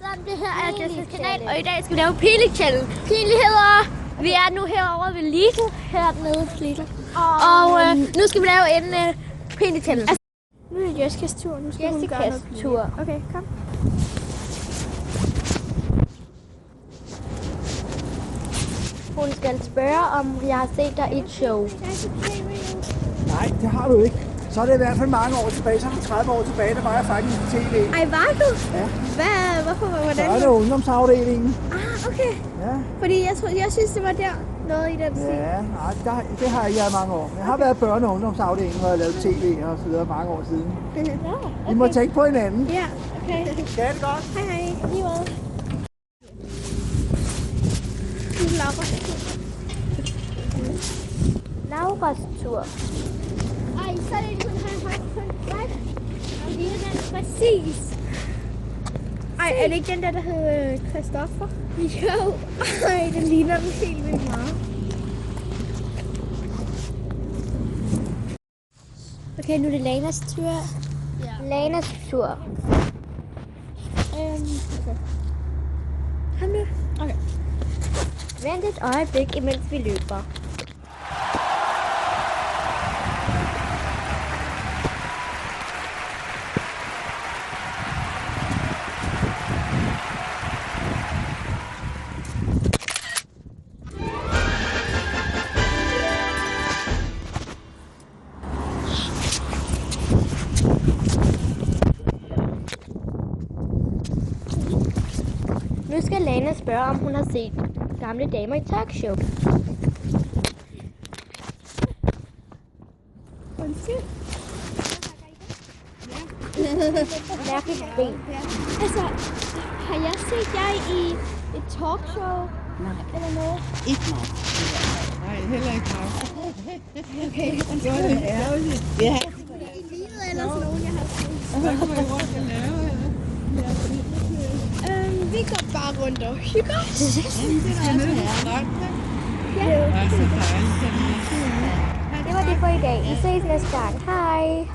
sammen, det her er Jessicas kanal, og i dag skal vi lave Pili-challenge. Pili hedder, vi er nu herovre ved Lidl, hernede Lidl. Og nu skal vi lave en Pili-challenge. Altså, nu er det Jessicas tur, nu skal hun gøre noget. Tur. Okay, kom. Hun skal spørge, om jeg har set dig i et show. Nej, det har du ikke. Så er det i hvert fald mange år tilbage, så er det 30 år tilbage, der var jeg faktisk på tv. Ej, var du? Ja. Hvorfor, hvordan? Så er det ungdomsafdelingen. Ah, okay. Ja. Fordi jeg synes, det var der noget i den stil. Ja, nej, det har jeg i mange år. Jeg har været børne- og ungdomsafdelingen, hvor jeg lavede tv og så videre mange år siden. Vi må tænke på hinanden. Ja, okay. Skal det godt? Hej, hej. Lige måde. Lauras tur. Ej, så er det, hun har haft på en bræt. Og lige den præcis. Ej, er det ikke den der hedder Christoffer? Jo. Ej, den ligner den helt vildt meget. Okay, nu er det Lanas tur. Ja. Lanas tur. Okay. Kom nu. Okay. Vent et øjeblik, imens vi løber. Nu skal Lana spørge, om hun har set gamle damer i talkshow. Undskyld. Mærkeligt grin. Altså, har jeg set dig i et talkshow? Nej. Eller noget? Ikke mig. Nej, heller ikke mig. Okay, Det var det ærgerligt. Ja. I livet eller sådan nogen, jeg har set. Hvad kunne I rundt og lave her? Vi går bare rundt og hygger os. Det er nede på stranden. Ja. Det er så dejligt. Det var det for i dag. Vi ses næste gang. Hej.